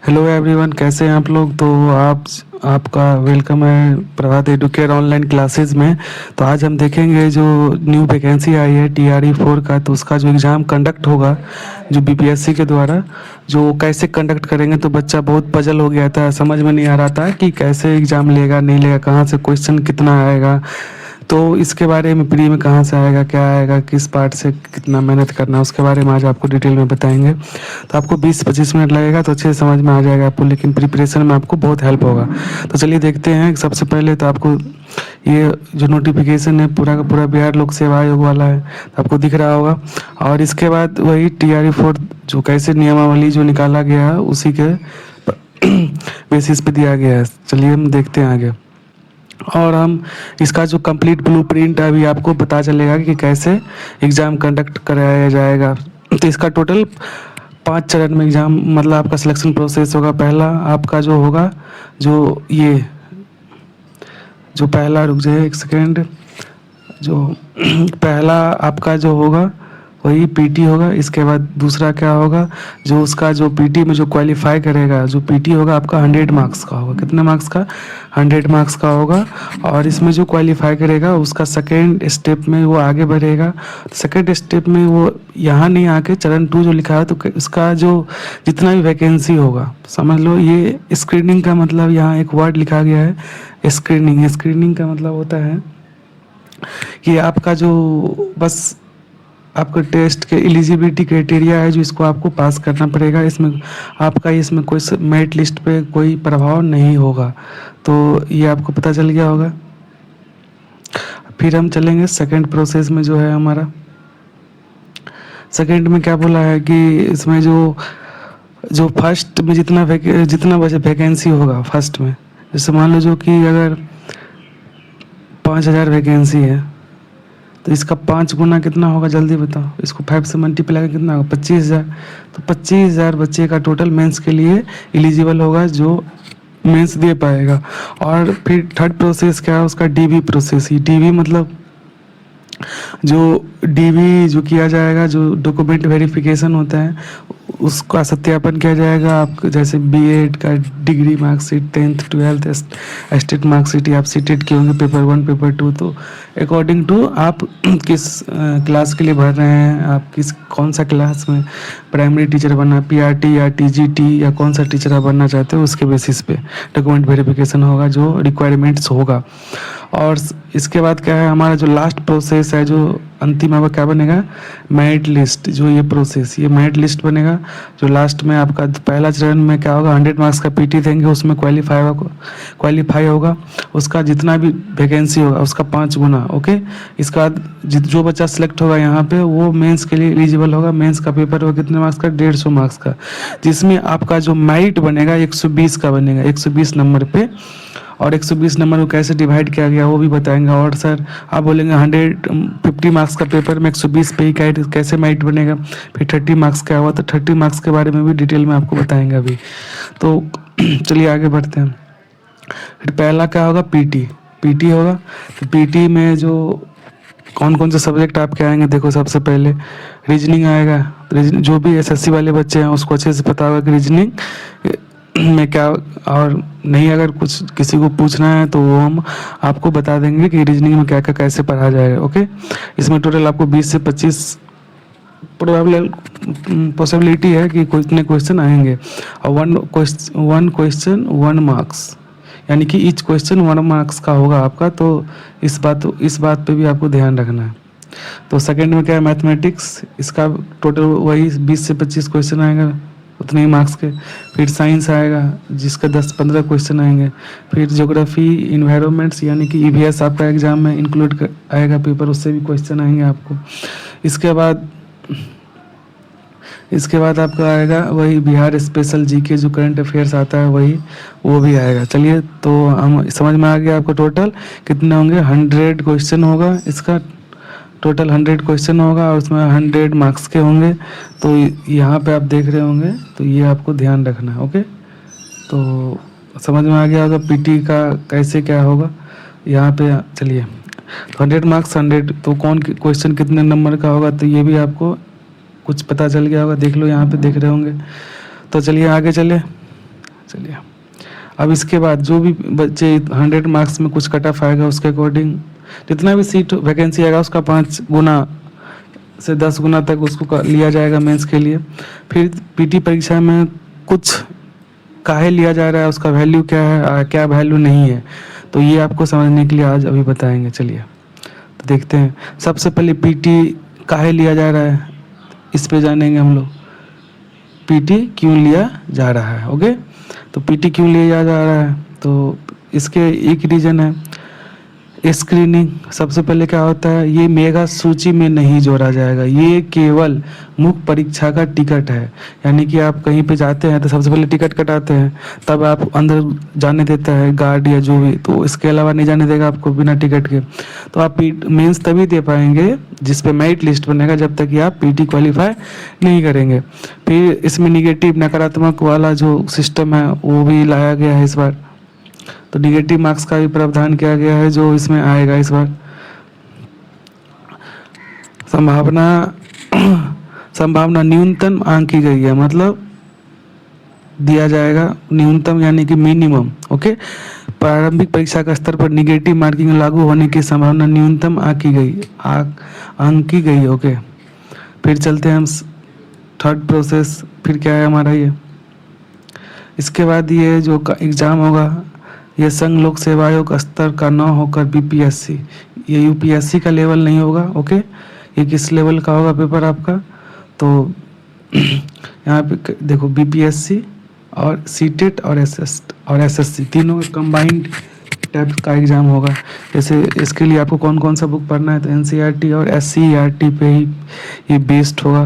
Hello everyone, कैसे हैं आप लोग। तो आपका वेलकम है प्रभात एडुकेयर ऑनलाइन क्लासेस में। तो आज हम देखेंगे जो न्यू वैकेंसी आई है TRE 4 का, तो उसका जो एग्ज़ाम कंडक्ट होगा जो BPSC के द्वारा, जो कैसे कंडक्ट करेंगे। तो बच्चा बहुत पजल हो गया था, समझ में नहीं आ रहा था कि कैसे एग्ज़ाम लेगा नहीं लेगा, कहाँ से क्वेश्चन कितना आएगा। तो इसके बारे में प्री में कहाँ से आएगा, क्या आएगा, किस पार्ट से कितना मेहनत करना है, उसके बारे में आज आपको डिटेल में बताएंगे। तो आपको 20-25 मिनट लगेगा तो अच्छे से समझ में आ जाएगा आपको, लेकिन प्रिपरेशन में आपको बहुत हेल्प होगा। तो चलिए देखते हैं। सबसे पहले तो आपको ये जो नोटिफिकेशन है पूरा का पूरा बिहार लोक सेवा आयोग वाला है, तो आपको दिख रहा होगा। और इसके बाद वही TRE 4 जो कैसे नियमावली जो निकाला गया है उसी के बेसिस पे दिया गया है। चलिए हम देखते हैं आगे। और हम इसका जो कंप्लीट ब्लूप्रिंट है अभी आपको पता चलेगा कि कैसे एग्ज़ाम कंडक्ट कराया जाएगा। तो इसका टोटल 5 चरण में एग्ज़ाम, मतलब आपका सिलेक्शन प्रोसेस होगा। पहला आपका जो होगा, जो पहला, रुक जाइए एक सेकेंड, जो पहला आपका जो होगा वही पीटी होगा। इसके बाद दूसरा क्या होगा, जो उसका जो पीटी में जो क्वालिफाई करेगा, जो पीटी होगा आपका 100 मार्क्स का होगा। कितने मार्क्स का? 100 मार्क्स का होगा। और इसमें जो क्वालिफाई करेगा उसका सेकेंड स्टेप में वो आगे बढ़ेगा। सेकेंड स्टेप में वो यहाँ नहीं आके चरण 2 जो लिखा है, तो उसका जो जितना भी वैकेंसी होगा, समझ लो ये स्क्रीनिंग का मतलब, यहाँ एक वर्ड लिखा गया है स्क्रीनिंग। स्क्रीनिंग का मतलब होता है कि आपका जो बस आपका टेस्ट के एलिजिबिलिटी क्राइटेरिया है जो इसको आपको पास करना पड़ेगा। इसमें कोई मेरिट लिस्ट पे कोई प्रभाव नहीं होगा। तो ये आपको पता चल गया होगा। फिर हम चलेंगे सेकंड प्रोसेस में, जो है हमारा सेकंड में क्या बोला है कि इसमें जो जो फर्स्ट में जितना वैकेंसी होगा फर्स्ट में, जैसे मान लो जो कि अगर 5,000 वैकेंसी है तो इसका 5 गुना कितना होगा, जल्दी बताओ। इसको 5 से मल्टीप्लाई कितना होगा, 25,000। तो 25,000 बच्चे का टोटल मेंस के लिए एलिजिबल होगा जो मेंस दे पाएगा। और फिर थर्ड प्रोसेस क्या है उसका, डीबी प्रोसेस। ये डीबी मतलब जो डीबी जो किया जाएगा, जो डॉक्यूमेंट वेरिफिकेशन होता है उसका सत्यापन किया जाएगा। आप जैसे बीएड का degree marksheet, 10th 12th state marksheet, या आप सीटेट के होंगे पेपर 1 पेपर 2, तो अकॉर्डिंग टू आप किस क्लास के लिए भर रहे हैं, आप कौन सा क्लास में प्राइमरी टीचर बनना, पीआरटी या टीजीटी या कौन सा टीचर आप बनना चाहते हो, उसके बेसिस पे डॉक्यूमेंट वेरिफिकेशन होगा, जो रिक्वायरमेंट्स होगा। और इसके बाद क्या है हमारा जो लास्ट प्रोसेस है, जो अंतिम आपका क्या बनेगा, मेरिट लिस्ट। जो ये प्रोसेस, ये मेरिट लिस्ट बनेगा, जो लास्ट में आपका पहला चरण में क्या होगा, 100 मार्क्स का पीटी देंगे, उसमें क्वालिफाई होगा उसका जितना भी वैकेंसी होगा उसका 5 गुना। ओके, इसका बाद जो बच्चा सिलेक्ट होगा यहाँ पे वो मेंस के लिए एलिजिबल होगा। मेंस का पेपर होगा कितने मार्क्स का, 150 मार्क्स का, जिसमें आपका जो मेरिट बनेगा 120 का बनेगा, 120 नंबर पे। और 120 नंबर को कैसे डिवाइड किया गया वो भी बताएंगे। और सर आप बोलेंगे 150 मार्क्स का पेपर में 120 पे ही कैसे मेरिट बनेगा, फिर 30 मार्क्स क्या हुआ, तो 30 मार्क्स के बारे में भी डिटेल में आपको बताएंगे अभी। तो चलिए आगे बढ़ते हैं। फिर पहला क्या होगा, पीटी होगा। तो पीटी में जो कौन कौन से सब्जेक्ट आपके आएंगे, देखो सबसे पहले रीजनिंग आएगा। जो भी एसएससी वाले बच्चे हैं उसको अच्छे से पता होगा कि रीजनिंग में क्या, और नहीं अगर कुछ किसी को पूछना है तो वो हम आपको बता देंगे कि रीजनिंग में क्या क्या कैसे पढ़ा जाएगा। ओके, इसमें टोटल आपको 20 से 25 पॉसिबिलिटी है कि कितने क्वेश्चन आएंगे। और वन क्वेश्चन 1 मार्क्स, यानी कि ईच क्वेश्चन 1 मार्क्स का होगा आपका। तो इस बात पे भी आपको ध्यान रखना है। तो सेकंड में क्या है, मैथमेटिक्स। इसका टोटल वही 20 से 25 क्वेश्चन आएगा, उतने ही मार्क्स के। फिर साइंस आएगा जिसका 10-15 क्वेश्चन आएंगे। फिर ज्योग्राफी, इन्वायरमेंट्स, यानी कि ईवीएस आपका एग्जाम में इंक्लूड आएगा पेपर, उससे भी क्वेश्चन आएंगे आपको। इसके बाद आपका आएगा वही बिहार स्पेशल जीके, जो करंट अफेयर्स आता है वही, वो भी आएगा। चलिए, तो हम समझ में आ गया आपको टोटल कितने होंगे, 100 क्वेश्चन होगा इसका। टोटल 100 क्वेश्चन होगा और उसमें 100 मार्क्स के होंगे। तो यहाँ पे आप देख रहे होंगे, तो ये आपको ध्यान रखना है। ओके, तो समझ में आ गया होगा पीटी का कैसे क्या होगा यहाँ पे। चलिए, 100 मार्क्स 100, तो कौन क्वेश्चन कितने नंबर का होगा, तो ये भी आपको कुछ पता चल गया होगा। देख लो, यहाँ पे देख रहे होंगे। तो चलिए आगे चले। चलिए, अब इसके बाद जो भी बच्चे 100 मार्क्स में कुछ कट ऑफ आएगा उसके अकॉर्डिंग जितना भी सीट वैकेंसी आएगा उसका 5 गुना से 10 गुना तक उसको लिया जाएगा मेंस के लिए। फिर पीटी परीक्षा में कुछ काहे लिया जा रहा है, उसका वैल्यू क्या है, क्या वैल्यू नहीं है, तो ये आपको समझने के लिए आज अभी बताएंगे। चलिए तो देखते हैं। सबसे पहले पीटी काहे लिया जा रहा है इस पे जानेंगे हम लोग। पीटी क्यों लिया जा रहा है, ओके। तो पीटी क्यों लिया जा रहा है, तो इसके एक रीज़न है स्क्रीनिंग। सबसे पहले क्या होता है, ये मेगा सूची में नहीं जोड़ा जाएगा, ये केवल मुख्य परीक्षा का टिकट है। यानी कि आप कहीं पे जाते हैं तो सबसे पहले टिकट कटाते हैं, तब आप अंदर जाने देता है गार्ड या जो भी, तो इसके अलावा नहीं जाने देगा आपको बिना टिकट के। तो आप मेंस तभी दे पाएंगे जिस पे मेरिट लिस्ट बनेगा, जब तक कि आप पीटी क्वालिफाई नहीं करेंगे। फिर इसमें निगेटिव नकारात्मक वाला जो सिस्टम है वो भी लाया गया है इस बार, तो निगेटिव मार्क्स का भी प्रावधान किया गया है जो इसमें आएगा इस बार। संभावना संभावना न्यूनतम आंक की गई है, मतलब दिया जाएगा न्यूनतम यानी कि मिनिमम, ओके। प्रारंभिक परीक्षा का स्तर पर निगेटिव मार्किंग लागू होने की संभावना न्यूनतम आंकी गई, ओके। फिर चलते हैं हम थर्ड प्रोसेस, फिर क्या है हमारा ये। इसके बाद ये जो एग्ज़ाम होगा ये संघ लोक सेवा आयोग स्तर का न होकर बीपीएससी, ये यूपीएससी का लेवल नहीं होगा, ओके। ये किस लेवल का होगा पेपर आपका, तो यहाँ पे देखो बीपीएससी और सीटेट और एसएससी तीनों का कंबाइंड टाइप का एग्ज़ाम होगा। जैसे इसके लिए आपको कौन कौन सा बुक पढ़ना है, तो एनसीईआरटी और एससीईआरटी पे ही ये बेस्ड होगा।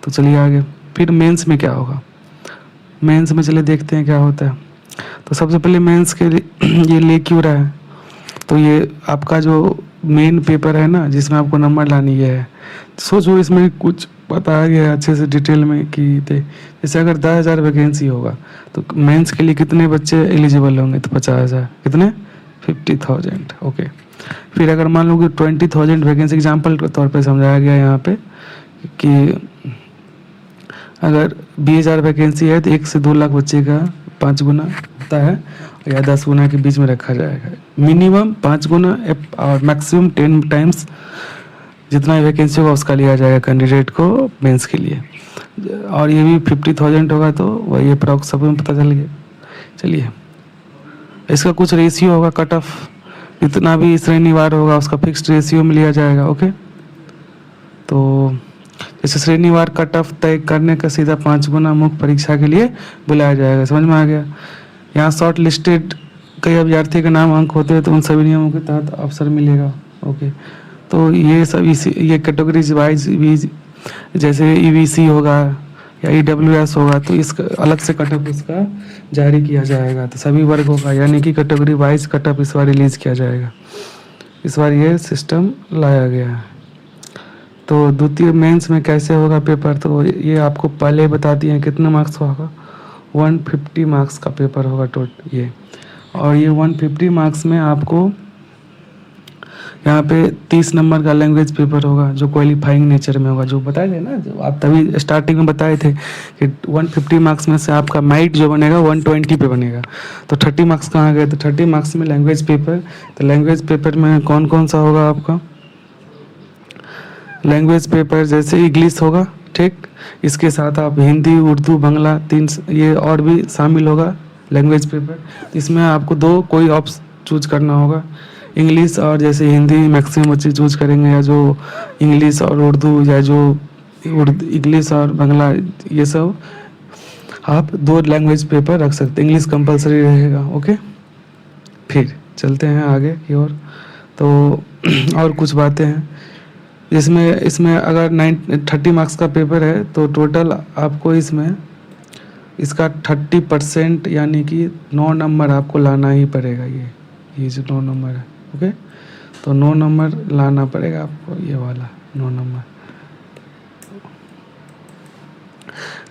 तो चलिए आगे, फिर मेंस में क्या होगा। मेंस में चलिए देखते हैं क्या होता है। तो सबसे पहले मेंस के लिए ये ले क्यों रहा है, तो ये आपका जो मेन पेपर है ना जिसमें आपको नंबर लानी है, सोचो इसमें कुछ बताया गया है अच्छे से डिटेल में कि जैसे अगर 10,000 वैकेंसी होगा तो मेंस के लिए कितने बच्चे एलिजिबल होंगे, तो 50,000, कितने 50,000, ओके। फिर अगर मान लो कि 20,000 वैकेंसी, एग्जाम्पल के तौर पे समझाया गया यहाँ पे कि अगर 20,000 वैकेंसी है तो 1 से 2 लाख बच्चे का 5 गुना होता है या 10 गुना के बीच में रखा जाएगा। मिनिमम 5 गुना और मैक्सिमम 10 टाइम्स जितना वैकेंसी होगा उसका लिया जाएगा कैंडिडेट को मेंस के लिए। और ये भी 50,000 होगा तो वही अप्रॉक्स सब में पता चल गया। चलिए, इसका कुछ रेशियो होगा, कट ऑफ जितना भी श्रेणीवार होगा उसका फिक्स्ड रेशियो में लिया जाएगा, ओके। तो जैसे श्रेणीवार कट ऑफ तय करने का सीधा 5 गुना मुख्य परीक्षा के लिए बुलाया जाएगा। समझ में आ गया। यहाँ शॉर्ट लिस्टेड कई अभ्यर्थी के नाम अंक होते हैं तो उन सभी नियमों के तहत अवसर मिलेगा, ओके। तो ये सब ये कैटेगरीज वाइज भी, जैसे ईवीसी होगा या ईडब्ल्यूएस होगा तो इसका अलग से कट ऑफ इसका जारी किया जाएगा। तो सभी वर्गों का यानी कि कैटेगरी वाइज कट ऑफ इस बार रिलीज किया जाएगा। इस बार ये सिस्टम लाया गया है। तो द्वितीय मेंस में कैसे होगा पेपर, तो ये आपको पहले बता दिए हैं कितने मार्क्स का होगा, 150 मार्क्स का पेपर होगा टोटल ये। और ये 150 मार्क्स में आपको यहाँ पे 30 नंबर का लैंग्वेज पेपर होगा जो क्वालिफाइंग नेचर में होगा, जो बताए थे ना, जो आप तभी स्टार्टिंग में बताए थे कि 150 मार्क्स में से आपका मेरिट जो बनेगा 120 पे बनेगा। तो 30 मार्क्स कहाँ गए, तो 30 मार्क्स में लैंग्वेज पेपर। तो लैंग्वेज पेपर में कौन कौन सा होगा आपका, लैंग्वेज पेपर जैसे इंग्लिश होगा, ठीक। इसके साथ आप हिंदी, उर्दू, बांग्ला 3 ये और भी शामिल होगा लैंग्वेज पेपर। तो इसमें आपको 2 कोई ऑप्शन चूज करना होगा, इंग्लिश और जैसे हिंदी मैक्सिमम बच्चे चूज करेंगे, या जो इंग्लिश और उर्दू, या जो इंग्लिश और बांग्ला, ये सब आप 2 लैंग्वेज पेपर रख सकते हैं। इंग्लिश कंपलसरी रहेगा, ओके। फिर चलते हैं आगे की ओर। तो और कुछ बातें हैं इसमें अगर 30 मार्क्स का पेपर है तो टोटल आपको इसमें इसका 30% यानी कि 9 नंबर आपको लाना ही पड़ेगा। ये जो 9 नंबर है, ओके। तो 9 नंबर लाना पड़ेगा आपको, ये वाला 9 नंबर।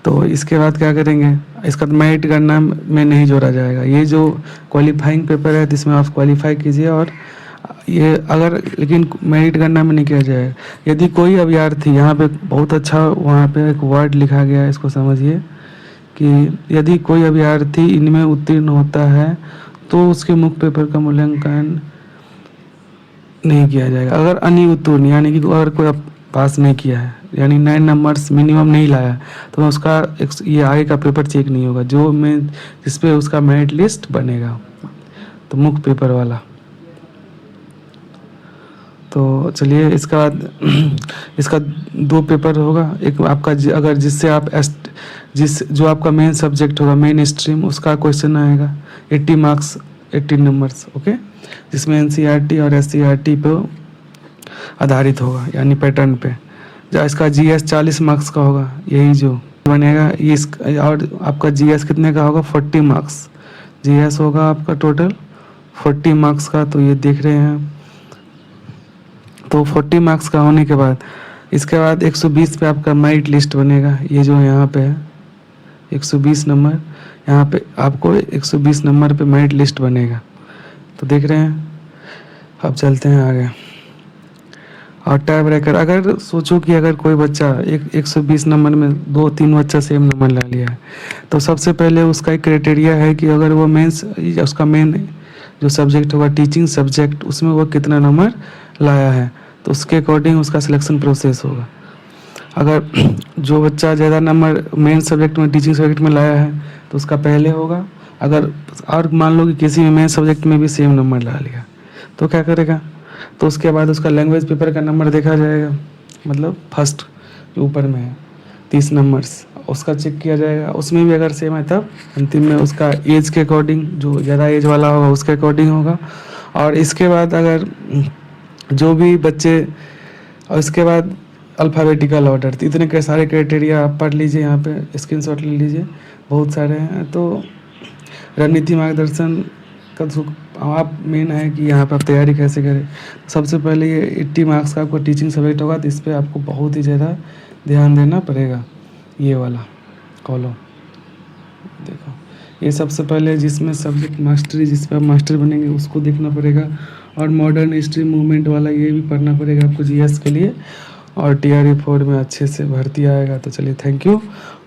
तो इसके बाद क्या करेंगे, इसका मेरिट गणना में नहीं जोड़ा जाएगा। ये जो क्वालिफाइंग पेपर है जिसमें आप क्वालिफाई कीजिए, और ये अगर लेकिन मेरिट गणना में नहीं किया जाएगा। यदि कोई अभ्यर्थी, यहाँ पे बहुत अच्छा वहाँ पे एक वर्ड लिखा गया है, इसको समझिए कि यदि कोई अभ्यर्थी इनमें उत्तीर्ण होता है तो उसके मुख्य पेपर का मूल्यांकन नहीं किया जाएगा। अगर अनिउत्तीर्ण यानी कि अगर कोई पास नहीं किया है, यानी 9 नंबर्स मिनिमम नहीं लाया, तो उसका ये आगे का पेपर चेक नहीं होगा, जो मैं जिस पे उसका मेरिट लिस्ट बनेगा, तो मुख्य पेपर वाला। तो चलिए इसका बाद इसका 2 पेपर होगा। एक आपका अगर जिससे आप जो आपका मेन सब्जेक्ट होगा, मेन स्ट्रीम, उसका क्वेश्चन आएगा 80 मार्क्स 18 नंबर्स, ओके, जिसमें एनसीईआरटी और एससीईआरटी पे आधारित होगा, यानी पैटर्न पे। जहाँ इसका जीएस 40 मार्क्स का होगा, यही जो बनेगा ये और आपका जीएस कितने का होगा, 40 मार्क्स जीएस होगा आपका टोटल 40 मार्क्स का। तो ये देख रहे हैं, तो 40 मार्क्स का होने के बाद इसके बाद 120 पे आपका मेरिट लिस्ट बनेगा। ये जो यहाँ पे है 120 नंबर, यहाँ पे आपको 120 नंबर पे मेरिट लिस्ट बनेगा। तो देख रहे हैं, अब चलते हैं आगे। और टाई ब्रेकर, अगर सोचो कि अगर कोई बच्चा 120 नंबर में 2-3 बच्चा सेम नंबर ला लिया है, तो सबसे पहले उसका एक क्राइटेरिया है कि अगर वो मेंस उसका मेन जो सब्जेक्ट होगा टीचिंग सब्जेक्ट, उसमें वो कितना नंबर लाया है, तो उसके अकॉर्डिंग उसका सिलेक्शन प्रोसेस होगा। अगर जो बच्चा ज़्यादा नंबर मेन सब्जेक्ट में टीचिंग सब्जेक्ट में लाया है तो उसका पहले होगा। अगर और मान लो कि किसी में मेन सब्जेक्ट में भी सेम नंबर ला लिया, तो क्या करेगा, तो उसके बाद उसका लैंग्वेज पेपर का नंबर देखा जाएगा, मतलब फर्स्ट जो ऊपर में है 30 नंबर्स, उसका चेक किया जाएगा। उसमें भी अगर सेम है तब अंतिम में उसका एज के अकॉर्डिंग, जो ज़्यादा एज वाला होगा उसके अकॉर्डिंग होगा। और इसके बाद अगर जो भी बच्चे, और इसके बाद अल्फ़ाबेटिकल ऑर्डर, तो इतने के सारे क्राइटेरिया आप पढ़ लीजिए, यहाँ पे स्क्रीनशॉट ले लीजिए, बहुत सारे हैं। तो रणनीति मार्गदर्शन का आप मेन है कि यहाँ पर आप तैयारी कैसे करें। सबसे पहले ये 80 मार्क्स का आपको टीचिंग सब्जेक्ट होगा, तो इस पर आपको बहुत ही ज़्यादा ध्यान देना पड़ेगा। ये वाला कॉलम देखो, ये सबसे पहले जिसमें सब्जेक्ट मास्टरी, जिस पर आप मास्टर बनेंगे उसको देखना पड़ेगा। और मॉडर्न हिस्ट्री मूवमेंट वाला ये भी पढ़ना पड़ेगा आपको जीएस के लिए। और TRE 4 में अच्छे से भर्ती आएगा। तो चलिए थैंक यू।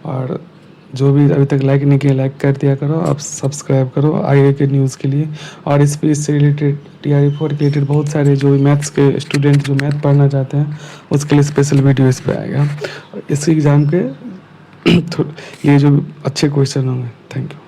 और जो भी अभी तक लाइक नहीं किया, लाइक कर दिया करो, आप सब्सक्राइब करो आगे के न्यूज़ के लिए। और इस पर इससे रिलेटेड TRE 4 के रिलेटेड बहुत सारे जो मैथ्स के स्टूडेंट जो मैथ पढ़ना चाहते हैं उसके लिए स्पेशल वीडियो इस पर आएगा। इस एग्ज़ाम के ये जो अच्छे क्वेश्चन होंगे। Thank you.